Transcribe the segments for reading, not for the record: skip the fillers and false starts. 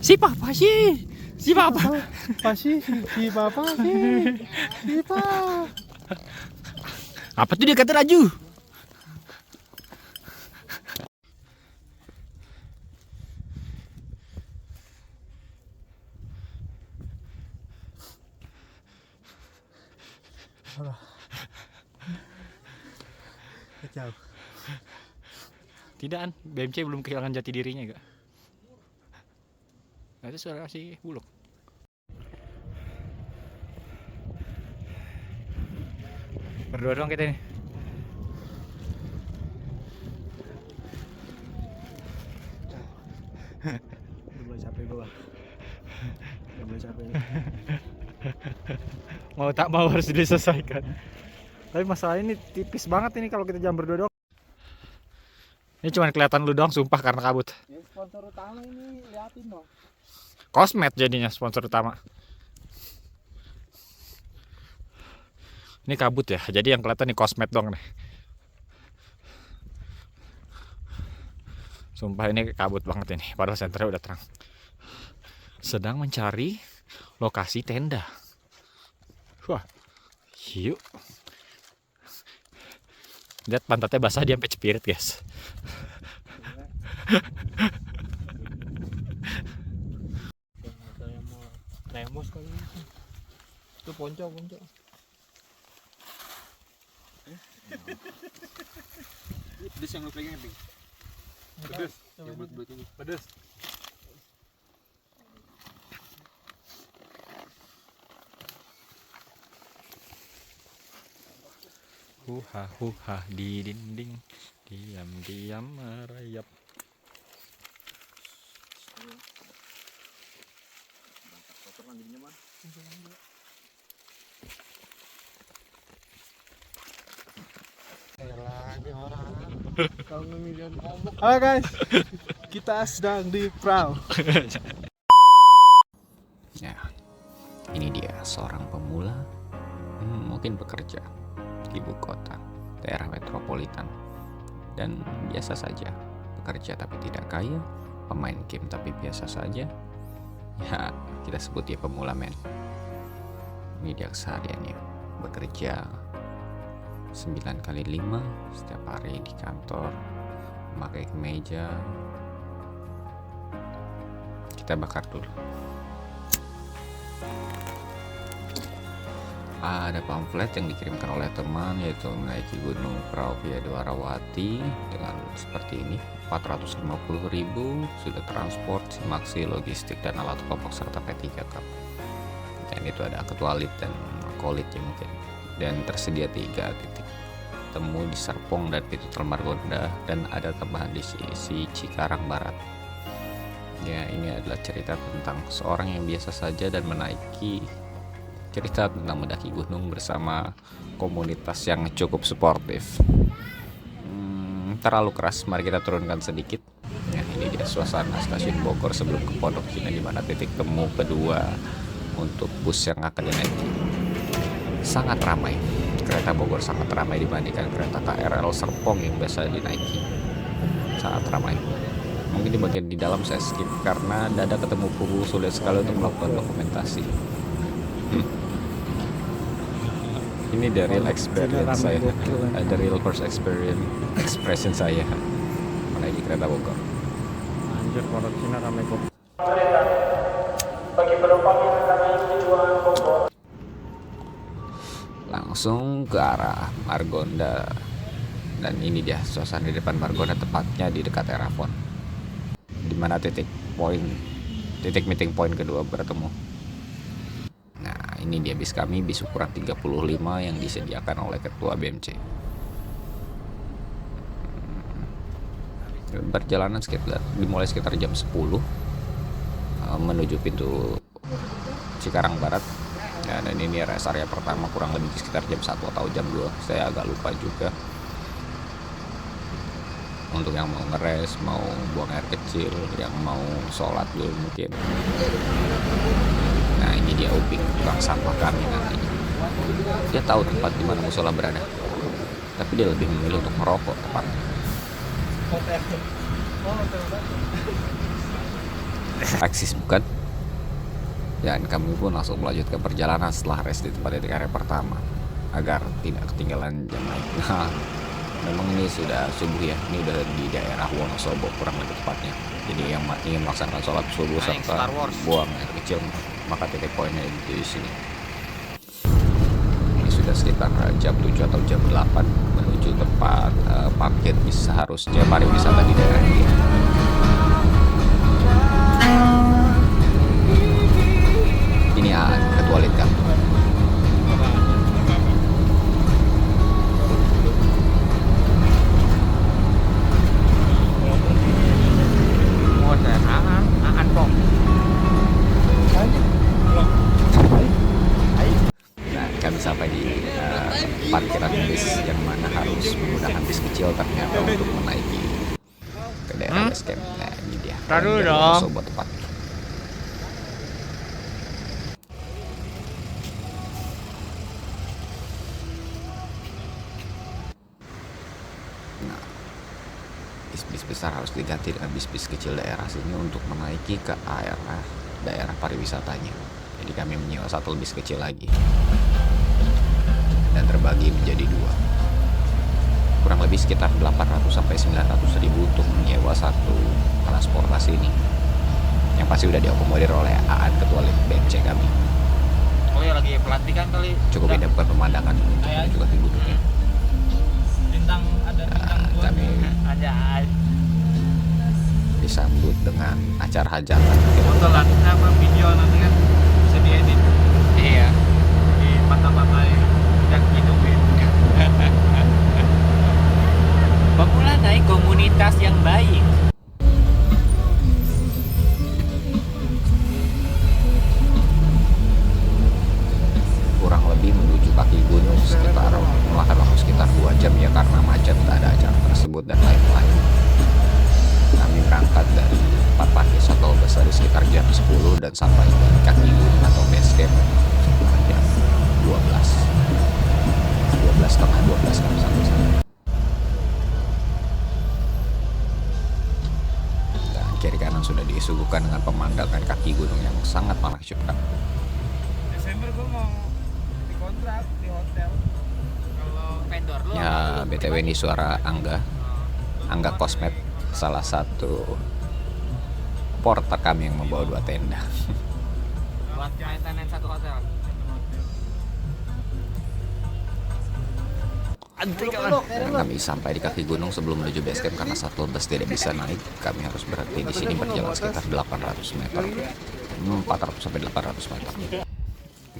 Si papa sih. Si papa. Si papa sih. Si papa. Apa tuh dia kata Raju? Jauh. Tidak, BMC belum kehilangan jati dirinya gak? Nah, itu suara si Bulog. Berdua doang kita nih. Udah mulai capek gua. Udah mulai capek. Mau tak mau harus diselesaikan. Tapi masalah ini tipis banget ini kalau kita jam berdua doang. Ini cuma kelihatan lu doang sumpah karena kabut. Ya, sponsor utama ini liatin dong. Cosmed jadinya sponsor utama. Ini kabut ya, jadi yang kelihatan nih Cosmed dong nih. Sumpah ini kabut banget ini, padahal senternya udah terang. Sedang mencari lokasi tenda. Wah, yuk. Lihat pantatnya basah dia sampai cepirit guys. Saya mau remos kali ini. Itu ponco. Ini pedes yang lu pegang Bing. Pedes. Yang bulat-bulat ini. Pedes. Huha di dinding, diam merayap. Halo guys, kita sedang di perahu. Ya, ini dia seorang pemula, mungkin bekerja di ibu kota, daerah metropolitan, dan biasa saja bekerja tapi tidak kaya, pemain game tapi biasa saja. Ya, kita sebut dia pemula men. Ini dia kesehariannya, bekerja 9x5 setiap hari di kantor, memakai kemeja. Kita bakar dulu. Ada pamflet yang dikirimkan oleh teman, yaitu menaiki Gunung Perahu via Dwarawati dengan seperti ini. 450.000, sudah transportasi, maksi, logistik, dan alat kelompok serta P3 Cup. Dan itu ada ketualit dan kolitnya mungkin. Dan tersedia 3 titik temu di Serpong dan Pintu Tol Margonda, dan ada tambahan di sisi Cikarang Barat. Ya, ini adalah cerita tentang seorang yang biasa saja dan menaiki, cerita tentang mendaki gunung bersama komunitas yang cukup suportif. Terlalu keras, mari kita turunkan sedikit. Ya, ini dia suasana stasiun Bogor sebelum ke Pondok Cina, di mana titik temu kedua untuk bus yang akan dinaiki. Sangat ramai, kereta Bogor sangat ramai dibandingkan kereta KRL Serpong yang biasa dinaiki. Sangat ramai. Mungkin di bagian di dalam saya skip karena dada ketemu kubu sulit sekali untuk melakukan dokumentasi. Ini dari real experience saya, dari real first expression saya menaiki kereta Bogor. Anjir, Pondok Cina ramai kok. Bagi penumpang yang akan naik tujuan Bogor. Langsung ke arah Margonda, dan ini dia suasana di depan Margonda, tepatnya di dekat Erafon, di mana titik meeting point kedua bertemu. Nah, ini dia bis kami, bis ukuran 35 yang disediakan oleh ketua BMC. Perjalanan dimulai sekitar jam 10 menuju pintu Cikarang Barat. Ya, dan ini rest area pertama kurang lebih sekitar jam 1 atau jam 2, saya agak lupa juga. Untuk yang mau ngeres, mau buang air kecil, yang mau sholat dulu mungkin. Nah, ini dia Uping, tukang sampah kami nantinya. Dia tahu tempat di mana musola berada. tapi dia lebih memilih untuk merokok tepatnya. Eksis bukan? Dan kami pun langsung melanjutkan perjalanan setelah rest di tempat area pertama agar tidak ketinggalan jam naik. Nah, memang ini sudah subuh ya, ini udah di daerah Wonosobo kurang lebih tepatnya. Jadi yang ingin melaksanakan sholat subuh serta buang air kecil, maka titik poinnya di sini. Ini sudah sekitar jam 7 atau jam 8 menuju tempat parkir bis seharusnya pariwisata di daerah ini. Ini ketua lead kami. Nah, kami sampai di parkiran bis yang mana harus menggunakan bis kecil ternyata untuk menaiki ke daerah base camp. Nah, ini dia. Taruh dong. Sobat tepatnya. Nah, bis-bis besar harus diganti dengan bis-bis kecil daerah sini untuk menaiki ke daerah pariwisatanya. Jadi kami menyewa satu bis kecil lagi dan terbagi menjadi dua. Kurang lebih sekitar 800 sampai 900 ribu untuk menyewa satu transportasi ini. Yang pasti udah diakomodir oleh Aan ketua BMC kami. Oh ya lagi pelantikan kali. Cukup indah bukan pemandangan untuk menuju kaki gunungnya. Bintang ada bintang dua. Kami Ada disambut dengan acara hajatan. Foto lah apa video nanti kan bisa diedit iya. di mata-matanya dan hidupin. Pemula naik komunitas yang baik. Kurang lebih menuju kaki gunung sekitar memakan waktu sekitar 2 jam ya karena macet ada acara tersebut dan lain-lain. Kami berangkat dari tempat parkir shuttle bus dari sekitar jam 10 dan sampai di kaki gunung atau base camp sekitar jam 12 setengah 12 kami sampai sana. Dan kiri kanan sudah disuguhkan dengan pemandangan kaki gunung yang sangat menakjubkan. Desember gue mau dikontrak di hotel. Kalau Vendor lu. Ya, BTW ini suara Angga Kosmet, salah satu porter kami yang membawa 2 tenda. Buat maintenance satu hotel. Dan kami sampai di kaki gunung sebelum menuju base camp karena shuttle bus tidak bisa naik. Kami harus berhenti di sini berjalan sekitar 800 meter, 400 sampai 800 meter.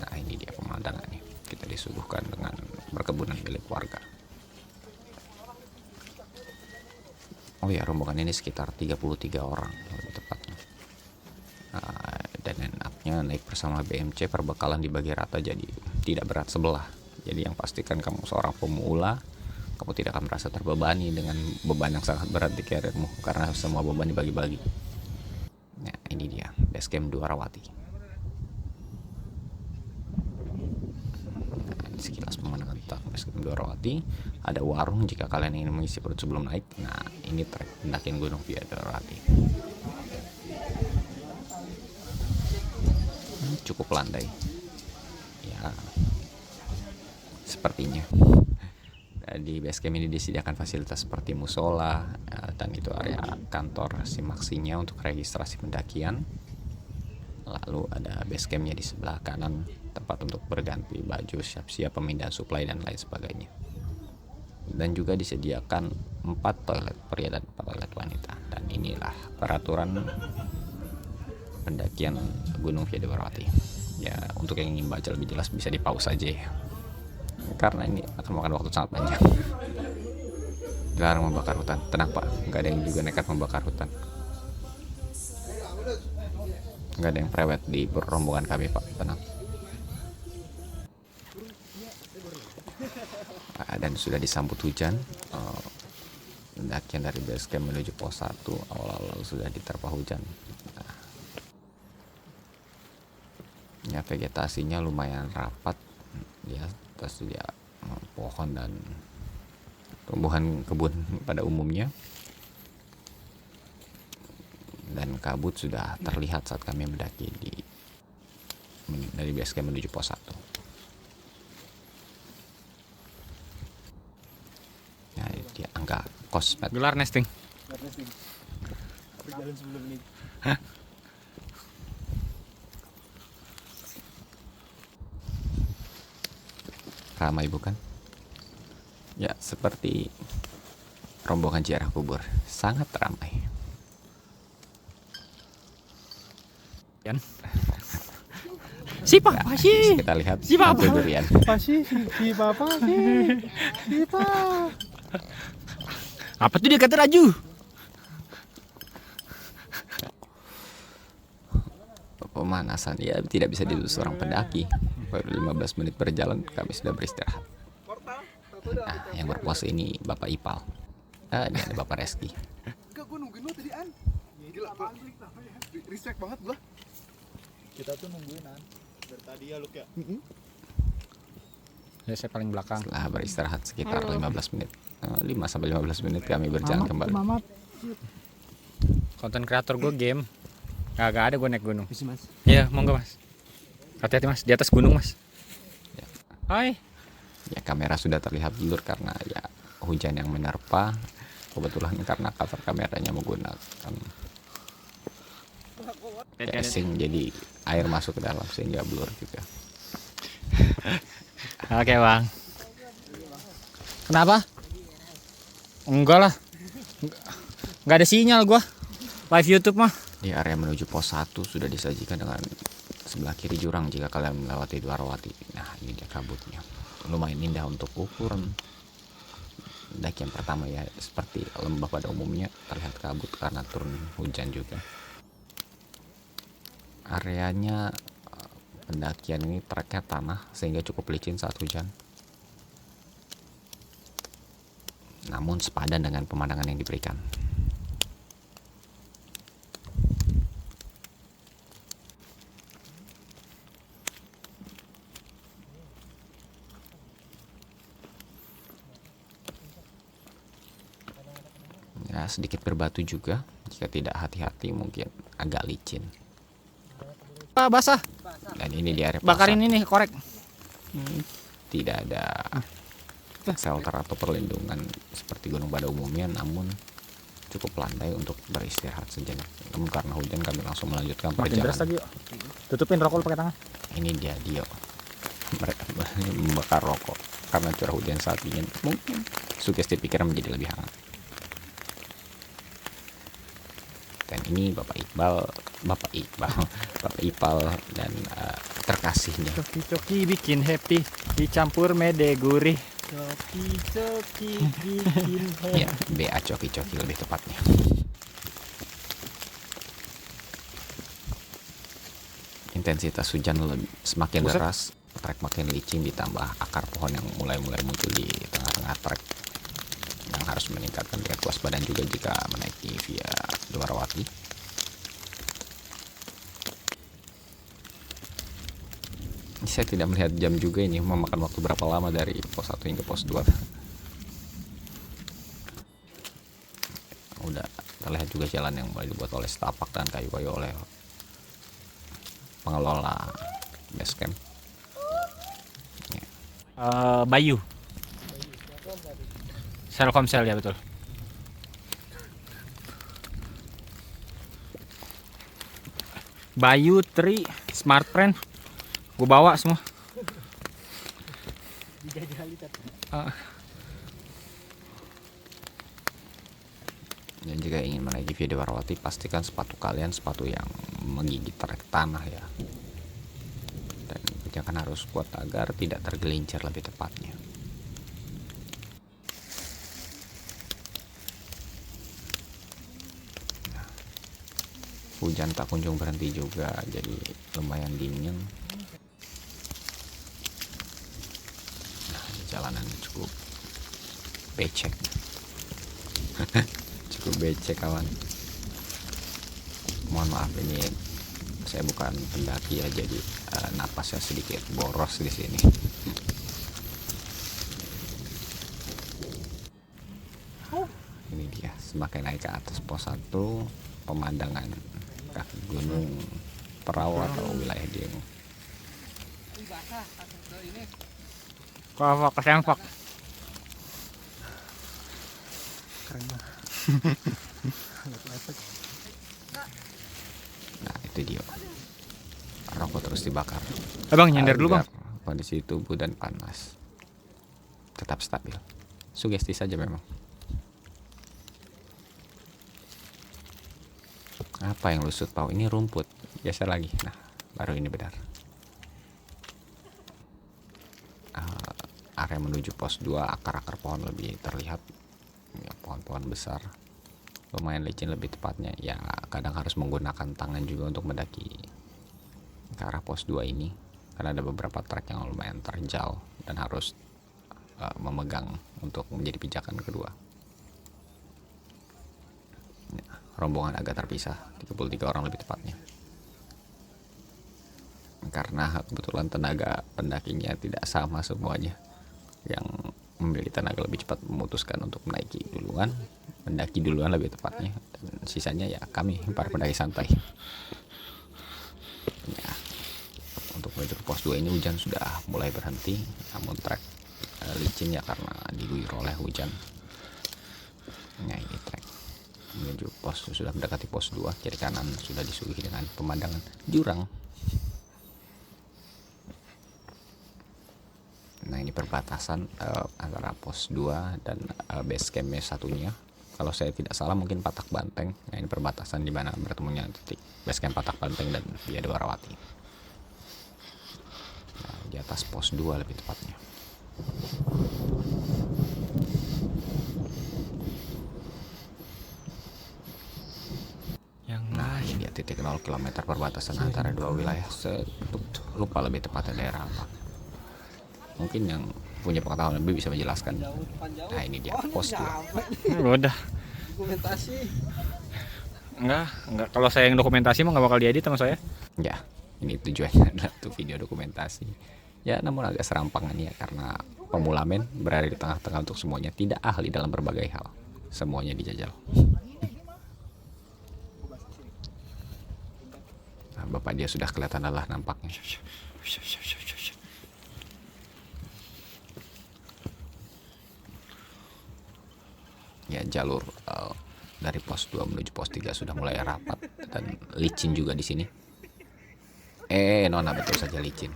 Nah, ini dia pemandangannya. Kita disuguhkan dengan perkebunan milik warga. Oh ya, rombongan ini sekitar 33 orang lebih tepatnya. Dan enaknya naik bersama BMC, perbekalan dibagi rata jadi tidak berat sebelah. Jadi yang pastikan kamu seorang pemula, kamu tidak akan merasa terbebani dengan beban yang sangat berat di karirmu karena semua beban dibagi-bagi. Nah, ini dia base camp Dwarawati. Nah, ini sekilas pemandangan tentang base camp Dwarawati. Ada warung jika kalian ingin mengisi perut sebelum naik. Nah, ini trek pendakian gunung via Dwarawati. Cukup landai. Ya, sepertinya. Di base camp ini disediakan fasilitas seperti musola dan itu area kantor simaksinya untuk registrasi pendakian. Lalu ada base campnya di sebelah kanan, tempat untuk berganti baju, siap-siap pemindahan suplai dan lain sebagainya. Dan juga disediakan 4 toilet pria dan 4 toilet wanita. Dan inilah peraturan pendakian Gunung Via Dwarawati. Ya, untuk yang ingin baca lebih jelas bisa di pause aja ya, karena ini akan memakan waktu sangat panjang. Dilarang membakar hutan. Tenang Pak, nggak ada yang juga nekat membakar hutan. Nggak ada yang prewed di rombongan kami Pak, tenang. Dan sudah disambut hujan. Pendakian dari base camp menuju pos 1 awal-awal sudah diterpa hujan. Ya, vegetasinya lumayan rapat ya, terus dia pohon dan tumbuhan kebun pada umumnya. Dan kabut sudah terlihat saat kami mendaki dari base camp menuju pos 1. Nah, di angka kosmet. Gelar nesting. Berjalan sebelum ini. Ramai bukan? Ya, seperti rombongan ziarah kubur, sangat ramai. Si papa sih. Kita lihat Si Papa. apel durian. Pasti si papa sih. Si papa. Apa tuh dia kata Raju? Pemanasan ya tidak bisa ditulis seorang pendaki. Baru 15 menit berjalan kami sudah beristirahat. Nah, yang berpose ini Bapak Ipal. Ini ada Bapak Reski. Enggak, gue nungguin lo tadi An. Gila, respect banget gua. Kita tuh nungguin An. Dari tadi ya Luk ya. Ya saya paling belakang. Setelah beristirahat sekitar 15 menit. 5-15 menit kami berjalan kembali. Mamat. Konten kreator gue game. Gak ada gue naik gunung. Isi Mas. Iya, monggo Mas. Hati-hati Mas, di atas gunung Mas. Ya. Hai. Ya, kamera sudah terlihat blur karena ya hujan yang menerpa. Kebetulan karena cover kameranya menggunakan casing, jadi air masuk ke dalam sehingga blur juga. Oke Bang. Kenapa? Enggak lah. Enggak ada sinyal gua. Live YouTube mah. Di area menuju pos 1 sudah disajikan dengan sebelah kiri jurang jika kalian melewati Dwarawati. Nah, ini dia kabutnya. Lumayan indah untuk ukuran daki yang pertama ya, seperti lembah pada umumnya terlihat kabut karena turun hujan juga. Areanya pendakian ini treknya tanah sehingga cukup licin saat hujan. Namun sepadan dengan pemandangan yang diberikan. Ya, sedikit berbatu juga, jika tidak hati-hati mungkin agak licin. Basah. Dan ini di area Bakarin pasar. ini korek. Tidak ada shelter atau perlindungan seperti gunung pada umumnya, namun cukup landai untuk beristirahat sejenak. Namun karena hujan kami langsung melanjutkan Makin deras lagi perjalanan. yuk. Tutupin rokok lu pakai tangan. Ini dia Dio. Mereka membakar rokok karena curah hujan saat dingin. Mungkin sugesti pikiran menjadi lebih hangat. Dan ini Bapak Ipal dan terkasihnya. Coki-coki bikin happy, dicampur mede gurih. Coki-coki bikin happy. Ya, BA coki-coki lebih tepatnya. Intensitas hujan semakin Buset. deras, trek makin licin ditambah akar pohon yang mulai muncul di tengah-tengah trek, yang harus meningkatkan tingkat kewaspadaan juga jika menaiki via Dwarawati. Saya tidak melihat jam juga, ini memakan waktu berapa lama dari pos 1 hingga pos 2. Udah terlihat juga jalan yang mulai dibuat oleh setapak dan kayu-kayu oleh pengelola base camp. Ya. Bayu. Telkomsel ya betul. Bayu, Tri, Smartfriend, gue bawa semua. Dan jika ingin menaiki via Dwarawati, pastikan sepatu kalian sepatu yang menggigit trek tanah ya. Dan pijakan harus kuat agar tidak tergelincir lebih tepatnya. Hujan tak kunjung berhenti juga, jadi lumayan dingin. Nah, jalanan cukup becek. Cukup becek kawan. Mohon maaf, ini saya bukan pendaki ya, jadi napasnya sedikit boros di sini. Semakin naik ke atas pos 1, pemandangan kaki gunung Perahu atau wilayah Dieng. Kok kesempak. Keren banget. Lepek. Nah itu dia, rokok terus dibakar Abang nyender dulu bang. agar kondisi tubuh dan panas tetap stabil. Sugesti saja memang. Apa yang lusut Pau? Ini rumput. Geser lagi. Nah baru ini benar. Area menuju pos 2, akar-akar pohon lebih terlihat ya, pohon-pohon besar, lumayan licin lebih tepatnya ya. Kadang harus menggunakan tangan juga untuk mendaki ke arah pos 2 ini karena ada beberapa trek yang lumayan terjal dan harus memegang untuk menjadi pijakan kedua ya. Rombongan agak terpisah, 33 orang lebih tepatnya, karena kebetulan tenaga pendakinya tidak sama semuanya. Yang memiliki tenaga lebih cepat memutuskan untuk mendaki duluan lebih tepatnya, dan sisanya ya kami para pendaki santai ya. Untuk menuju ke pos 2 ini hujan sudah mulai berhenti, namun trek licin ya karena diguyur oleh hujan. Nah ini trek menuju pos, sudah mendekati pos 2, kiri kanan sudah disuguhi dengan pemandangan jurang. Nah ini perbatasan antara pos 2 dan base campnya satunya. Kalau saya tidak salah mungkin Patak Banteng. Nah ini perbatasan di mana bertemunya titik base camp Patak Banteng dan Via Dwarawati. Nah, di atas pos 2 lebih tepatnya. Nah ini dia titik 0 km perbatasan antara dua wilayah. Lupa lebih tepatnya daerah apa. Mungkin yang punya pengetahuan lebih bisa menjelaskan. Nah ini dia pos 2. Udah. Dokumentasi. Enggak. Kalau saya yang dokumentasi mah nggak bakal diedit sama saya. Ya ini tujuannya adalah untuk video dokumentasi ya, namun agak serampangan ya karena pemula men berada di tengah-tengah untuk semuanya, tidak ahli dalam berbagai hal, semuanya dijajal. Nah, bapak dia sudah kelihatan lelah nampaknya. Ya jalur dari pos 2 menuju pos 3 sudah mulai rapat dan licin juga di sini. Nona betul saja licin.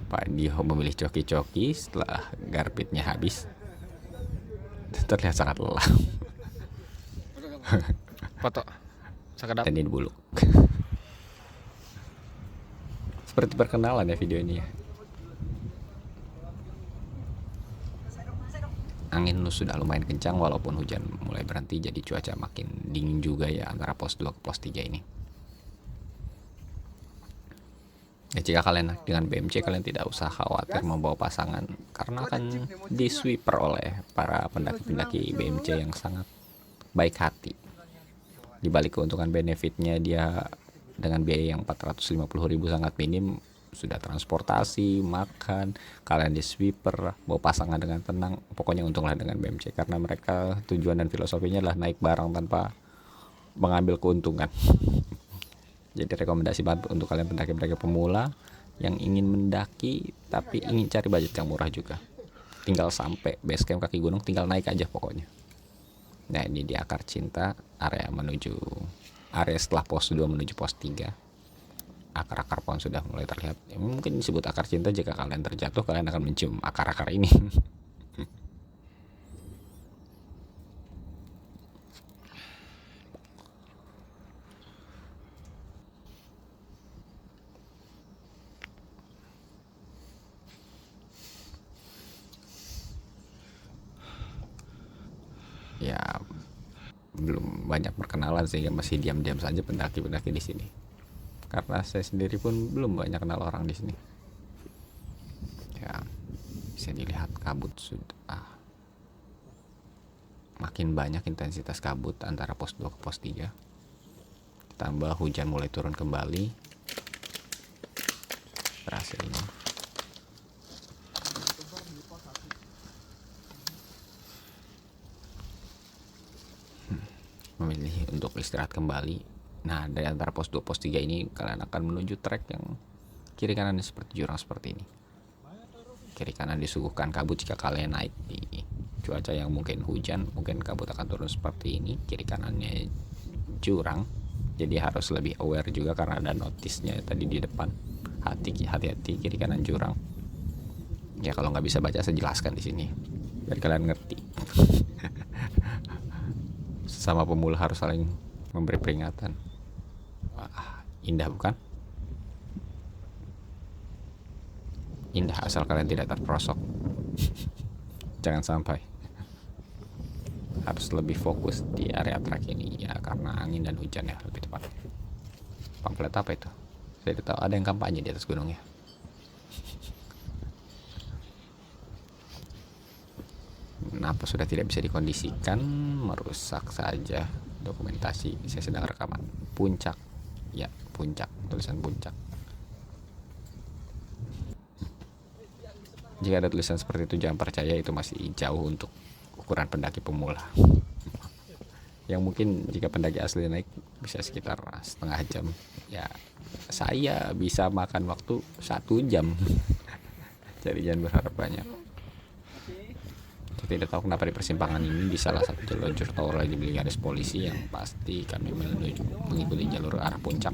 Pak Dio memilih coki-coki setelah garpitnya habis. Terlihat sangat lelah. Foto. Sekedap. Dan ini buluk. Seperti perkenalan ya video ini ya. Angin sudah lumayan kencang walaupun hujan mulai berhenti, jadi cuaca makin dingin juga ya antara pos 2 ke pos 3 ini. Ya, jika kalian dengan BMC kalian tidak usah khawatir membawa pasangan karena akan disweeper oleh para pendaki-pendaki BMC yang sangat baik hati. Di balik keuntungan benefitnya dia dengan biaya yang 450.000 sangat minim, sudah transportasi, makan, kalian di sweeper, bawa pasangan dengan tenang. Pokoknya untunglah dengan BMC karena mereka tujuan dan filosofinya adalah naik barang tanpa mengambil keuntungan. Jadi rekomendasi banget untuk kalian pendaki-pendaki pemula yang ingin mendaki tapi ingin cari budget yang murah juga. Tinggal sampai base camp kaki gunung, tinggal naik aja pokoknya. Nah ini di Akar Cinta, area setelah pos 2 menuju pos 3. Akar-akar pohon sudah mulai terlihat. Ya, mungkin disebut akar cinta jika kalian terjatuh kalian akan mencium akar-akar ini. Ya belum banyak perkenalan sehingga masih diam-diam saja pendaki-pendaki di sini. Karena saya sendiri pun belum banyak kenal orang di sini. Ya bisa dilihat kabut sudah makin banyak intensitas kabut antara pos 2 ke pos 3. Ditambah hujan mulai turun kembali. Berhasil ini. kami milih untuk istirahat kembali. Nah, dari antara pos 2 pos 3 ini kalian akan menuju trek yang kiri kanannya seperti jurang seperti ini. Kiri kanan disuguhkan kabut jika kalian naik di cuaca yang mungkin hujan, mungkin kabut akan turun seperti ini. Kiri kanannya jurang, jadi harus lebih aware juga karena ada notisnya tadi di depan. Hati-hati kiri kanan jurang. Ya kalau nggak bisa baca saya jelaskan di sini biar kalian ngerti. Sesama pemula harus saling memberi peringatan. Wah, indah bukan? Indah asal kalian tidak terperosok. Jangan sampai. Harus lebih fokus di area trek ini ya karena angin dan hujan ya lebih tepat. Pamflet apa itu? Saya tidak tahu, ada yang kampanye di atas gunungnya. Kenapa sudah tidak bisa dikondisikan, merusak saja dokumentasi. Saya sedang rekaman. Puncak, ya puncak, tulisan puncak. Jika ada tulisan seperti itu jangan percaya, itu masih jauh untuk ukuran pendaki pemula. Yang mungkin jika pendaki asli naik bisa sekitar setengah jam. Ya saya bisa makan waktu 1 jam. Jadi jangan berharap banyak. Saya tidak tahu kenapa di persimpangan ini di salah satu jalur tol lagi beli garis polisi, yang pasti kami mengikuti jalur arah puncak.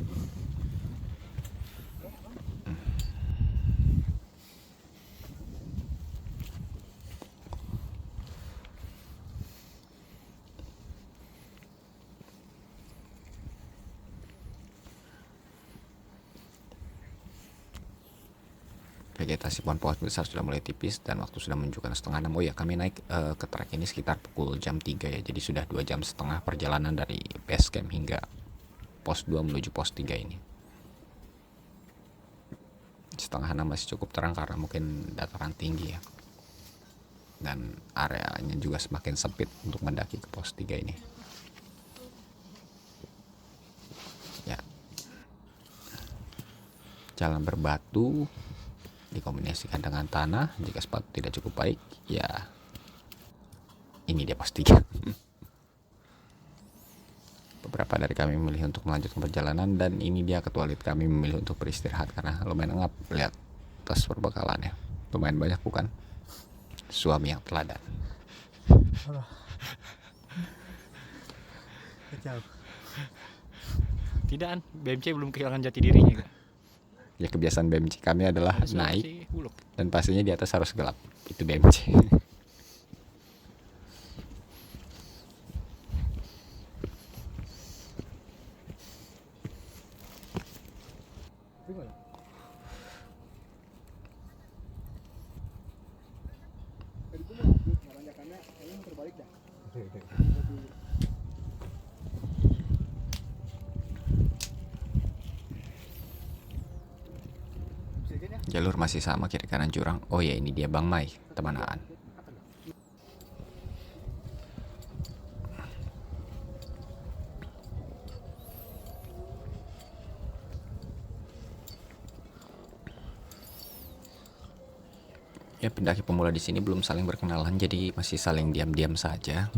Vegetasi pohon-pohon besar sudah mulai tipis dan waktu sudah menunjukkan setengah 6. Oh ya, kami naik ke trek ini sekitar pukul jam 3 ya. Jadi sudah 2 jam setengah perjalanan dari base camp hingga pos 2 menuju pos 3 ini. Setengah 6 masih cukup terang karena mungkin dataran tinggi ya. Dan areanya juga semakin sempit untuk mendaki ke pos 3 ini. Ya. Jalan berbatu dikombinasikan dengan tanah. Jika sepatu tidak cukup baik, ya ini dia pos 3. Beberapa dari kami memilih untuk melanjutkan perjalanan, dan ini dia ketua lead kami memilih untuk beristirahat karena lumayan ngap. Lihat tas perbekalannya, lumayan banyak bukan? Suami yang teladan. Kacau. Tidak, BMC belum kehilangan jati dirinya. Ya kebiasaan BMC kami adalah Masuk naik si Bulog. dan pastinya di atas harus gelap. Itu BMC. Jalur masih sama, kiri kanan jurang. Oh ya, ini dia Bang Mai, teman Aan. Ya, pendaki pemula di sini belum saling berkenalan, jadi masih saling diam-diam saja,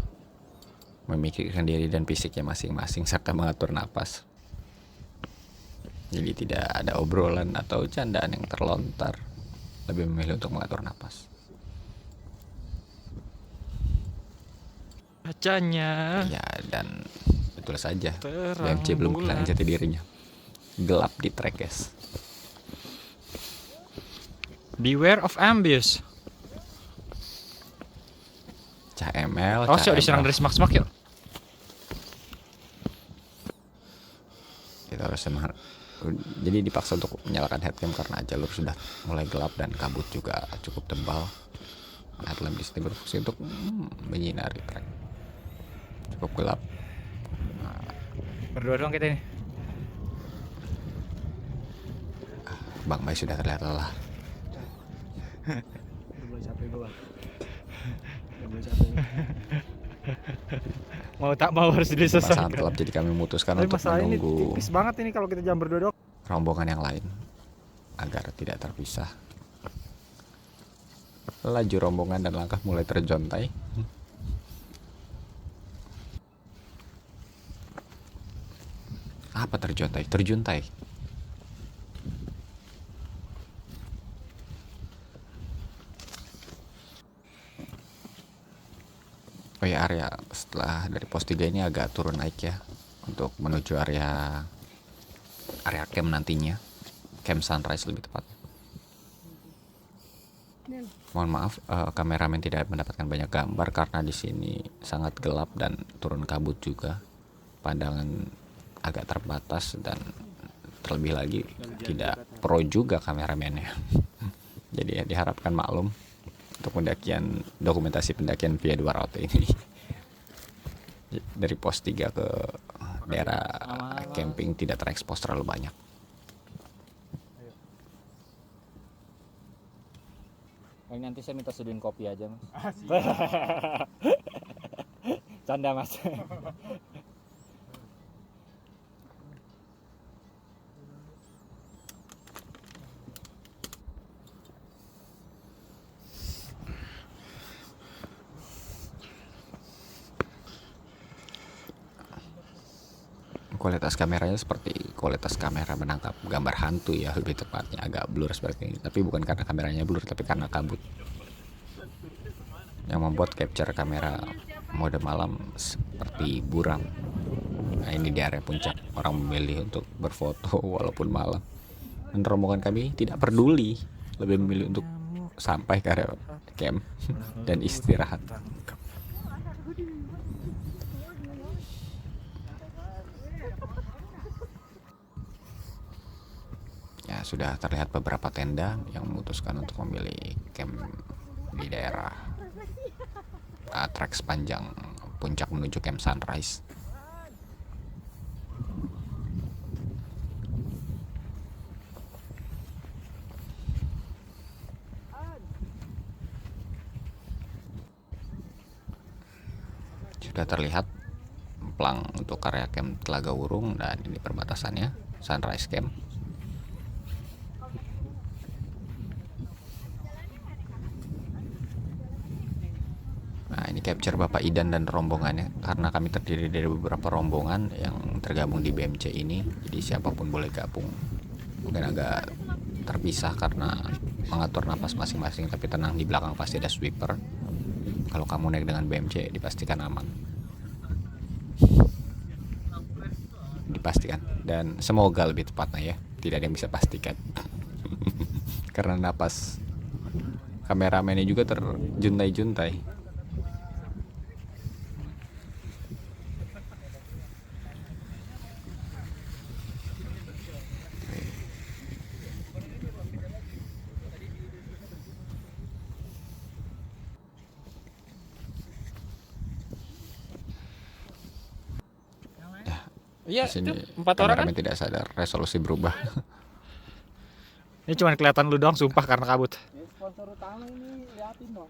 memikirkan diri dan fisiknya masing-masing serta mengatur napas. Jadi tidak ada obrolan atau candaan yang terlontar, lebih memilih untuk mengatur napas. Bacanya Ya, dan betul saja, terang BMC belum bulan. kehilangan jati dirinya. Gelap di trek, guys. Beware of ambush. CML. Oh, siap diserang dari semak-semak yuk. Kita harus semangat. Jadi dipaksa untuk menyalakan headcam karena jalur sudah mulai gelap dan kabut juga cukup tebal. Headlamp di sini berfungsi untuk menyinari trek. Cukup gelap. Berdua doang kita ini. Bang Mai sudah terlihat lelah. Udah mulai capek gua. Udah mulai capek. Mau tak mau harus Sangat diselesaikan. gelap, jadi kami memutuskan Tapi untuk masalah ini menunggu tipis banget ini kalau kita jam berdua doang. rombongan yang lain agar tidak terpisah. Laju rombongan dan langkah mulai terjontai. Apa terjuntai? Terjuntai. Oh ya, area setelah dari pos 3 ini agak turun naik ya, untuk menuju area camp nantinya, camp sunrise lebih tepat. Mohon maaf, kameramen tidak mendapatkan banyak gambar karena di sini sangat gelap dan turun kabut juga, pandangan agak terbatas dan terlebih lagi tidak pro juga kameramennya. Jadi ya diharapkan maklum untuk pendakian, dokumentasi pendakian via 2 route ini dari pos 3 ke daerah camping tidak terekspos terlalu banyak. Nanti saya minta seduhin kopi aja mas. Canda mas. Kualitas kameranya seperti kualitas kamera menangkap gambar hantu ya, lebih tepatnya agak blur seperti ini, tapi bukan karena kameranya blur tapi karena kabut yang membuat capture kamera mode malam seperti buram. Nah ini di area puncak, orang memilih untuk berfoto walaupun malam, dan rombongan kami tidak peduli, lebih memilih untuk sampai ke area camp dan istirahat. Ya, sudah terlihat beberapa tenda yang memutuskan untuk memilih camp di daerah trek sepanjang puncak menuju camp sunrise. Sudah terlihat plang untuk area camp Telaga Wurung, dan ini perbatasannya sunrise camp. Nah ini capture Bapak Idan dan rombongannya, karena kami terdiri dari beberapa rombongan yang tergabung di BMC ini, jadi siapapun boleh gabung. Mungkin agak terpisah karena mengatur napas masing-masing, tapi tenang, di belakang pasti ada sweeper. Kalau kamu naik dengan BMC dipastikan aman, dipastikan, dan semoga lebih tepatnya ya, tidak ada yang bisa pastikan. Karena napas kameramennya juga terjuntai-juntai. Iya, Di sini itu 4 orang kan? kameramen tidak sadar, resolusi berubah. Ini cuma kelihatan lu doang, sumpah, karena kabut. Sponsor utama ini liatin dong.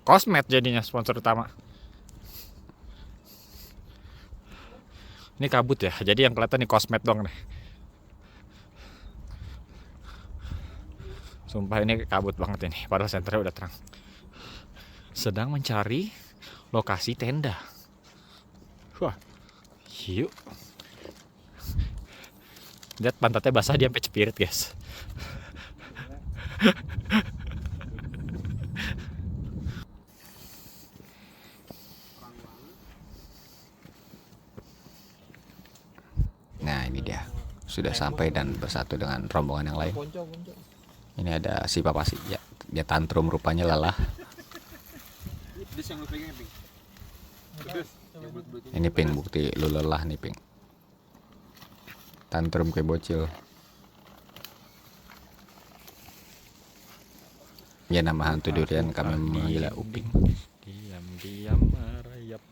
Cosmed jadinya sponsor utama. Ini kabut ya, jadi yang kelihatan nih Cosmed doang nih. Sumpah ini kabut banget ini, padahal senternya udah terang. Sedang mencari lokasi tenda. Wah, yuk. Lihat pantatnya basah, dia sampai cepirit guys. Nah ini dia, sudah sampai dan bersatu dengan rombongan yang lain. Ini ada si Papasi ya, dia tantrum rupanya, lelah. Pedes yang lu pegang, Ping. Pedes. Yang bulat-bulat ini. Ini Ping, bukti lu lelah nih Ping. Tantrum kayak bocil. Ya nama hantu durian kami menggila Uping. Diam-diam merayap.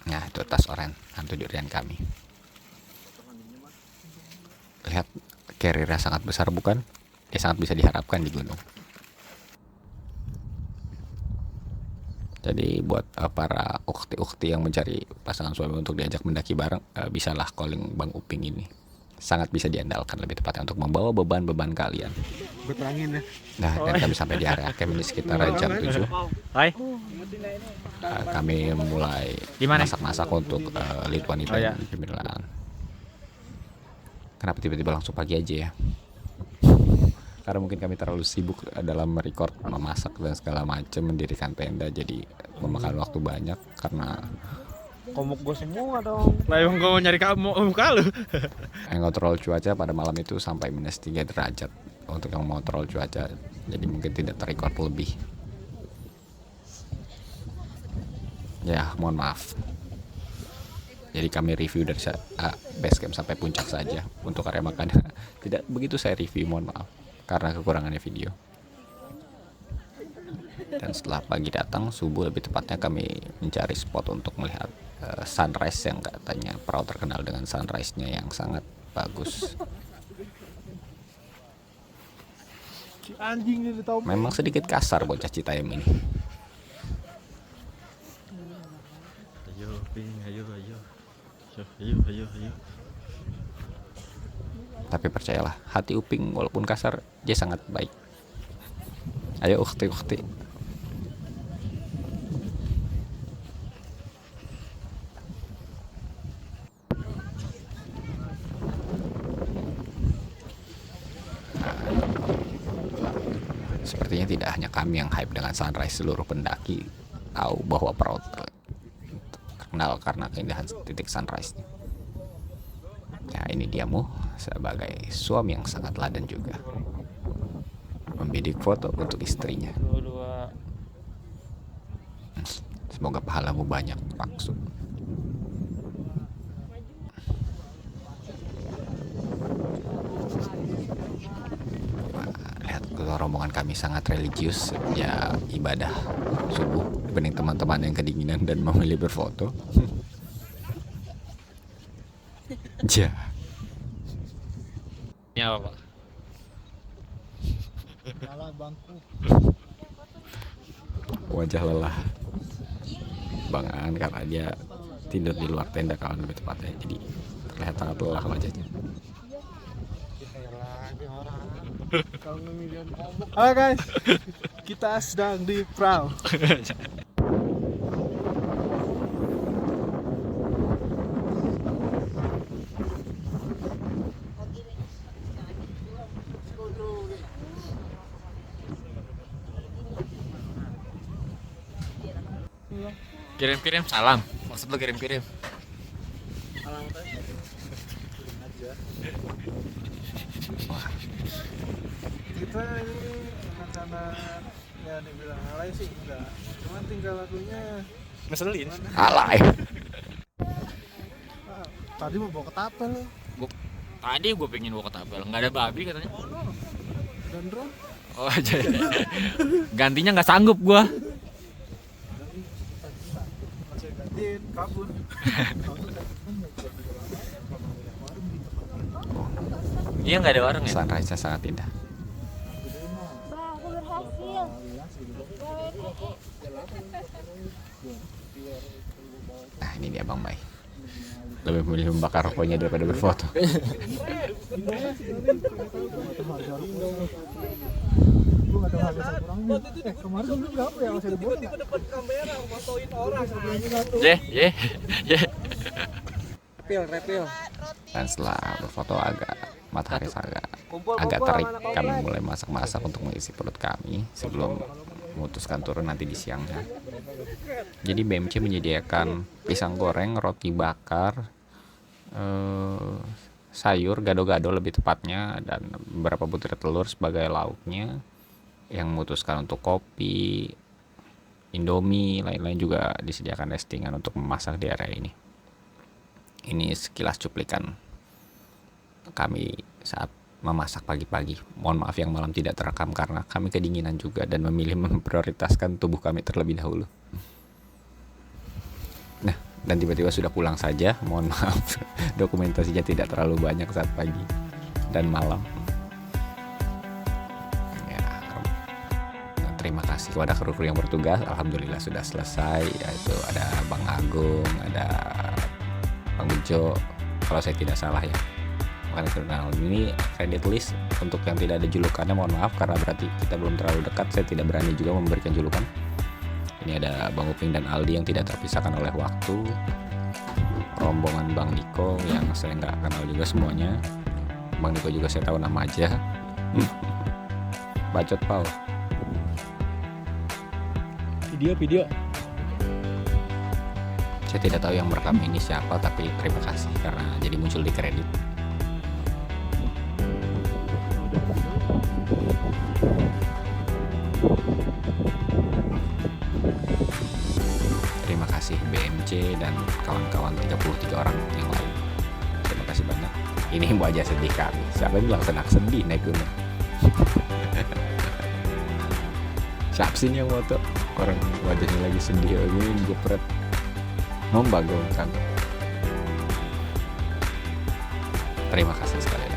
Nah itu tas oren hantu durian kami. Lihat carrier-nya sangat besar bukan? Ya sangat bisa diharapkan di gunung. Jadi buat para ukti-ukti yang mencari pasangan suami untuk diajak mendaki bareng, bisalah calling Bang Uping ini. sangat bisa diandalkan lebih tepatnya untuk membawa beban-beban kalian. Gue terangin ya. Nah, dan kami sampai di area camp ini sekitar jam 7. Hai. Kami mulai Di mana? masak-masak untuk Lituan Oh, ya. event Milan. Kenapa tiba-tiba langsung pagi aja ya? Karena mungkin kami terlalu sibuk dalam merecord, memasak dan segala macam, mendirikan tenda, jadi memakan waktu banyak karena Komuk gue semua dong. Lah emang gue mau nyari kamu muka lu. yang kontrol cuaca pada malam itu sampai -3 derajat untuk yang mengontrol cuaca, jadi mungkin tidak terrecord lebih. Ya, mohon maaf. Jadi kami review dari base camp sampai puncak saja. Untuk area makan tidak begitu saya review, mohon maaf karena kekurangannya video. Dan setelah pagi datang, subuh lebih tepatnya, kami mencari spot untuk melihat sunrise yang katanya perahu terkenal dengan sunrise-nya yang sangat bagus. Anjing ini tahu. Memang sedikit kasar bocah Citayam ini. Ayo, Ping, ayo. Tapi percayalah, hati Uping walaupun kasar, dia sangat baik. Ayo ukti. Sepertinya tidak hanya kami yang hype dengan sunrise, seluruh pendaki tahu bahwa perahu terkenal karena keindahan titik sunrise. Ya, ini diamu sebagai suami yang sangat ladan juga, membidik foto untuk istrinya. Semoga pahalamu banyak, maksud. Lihat rombongan kami sangat religius ya, ibadah subuh dibanding teman-teman yang kedinginan dan memilih berfoto. Ja. Ini apa, Pak? Salah bangku. Wajah lelah Bang Aan karena dia tidur di luar tenda kawan lebih tepatnya, jadi terlihat sangat lelah wajahnya. Halo guys, kita sedang di perahu. Kirim salam. Maksud lu kirim. Kita ini anak-anak ya dibilang alay sih enggak. Cuman tinggal lagunya Ngeselin. Alay. tadi mau bawa ketapel lo. Tadi gue pengen bawa ketapel, nggak ada babi katanya. Dan drone. Oh aja. Gantinya nggak sanggup gue. Masih gantiin kabur. Iya nggak ada warung ya. Sunrise-nya sangat indah. Bah, aku berhasil. Nah, ini dia Bang Bay. Lebih memilih membakar rokoknya daripada berfoto. Gue gak tahu harga satu orangnya. Kemarin dulu berapa ya, masih ada buat nggak? Depan kamera fotoin orang. Ye. Repil. Dan setelah berfoto matahari agak terik, kami mulai masak-masak untuk mengisi perut kami sebelum memutuskan turun nanti di siangnya. Jadi BMC menyediakan pisang goreng, roti bakar, sayur gado-gado lebih tepatnya, dan beberapa butir telur sebagai lauknya. Yang memutuskan untuk kopi, Indomie, lain-lain juga disediakan restingan untuk memasak di area ini. Ini sekilas cuplikan kami saat memasak pagi-pagi. Mohon maaf yang malam tidak terekam karena kami kedinginan juga dan memilih memprioritaskan tubuh kami terlebih dahulu. Nah, dan tiba-tiba sudah pulang saja. Mohon maaf, dokumentasinya tidak terlalu banyak saat pagi dan malam. Ya, terima kasih kepada kru-kru yang bertugas. Alhamdulillah sudah selesai. Yaitu ada Bang Agung, ada Bang Bejo, kalau saya tidak salah ya. Nah, ini credit list untuk yang tidak ada julukannya, mohon maaf karena berarti kita belum terlalu dekat, saya tidak berani juga memberikan julukan. Ini ada Bang Uping dan Aldi yang tidak terpisahkan oleh waktu, rombongan Bang Niko yang saya nggak kenal juga semuanya. Bang Niko juga saya tahu nama aja. Bacot Paul. Video. Saya tidak tahu yang merekam ini siapa, tapi terima kasih karena jadi muncul di kredit. Terima kasih BMC dan kawan-kawan 33 orang yang lain. Terima kasih banyak. Ini wajah sedih kami. Siapa yang bilang senang sedih naik gunung? Siapa sih yang foto? Orang wajahnya lagi sedih lagi jepret. Membagongkan. Terima kasih sekali.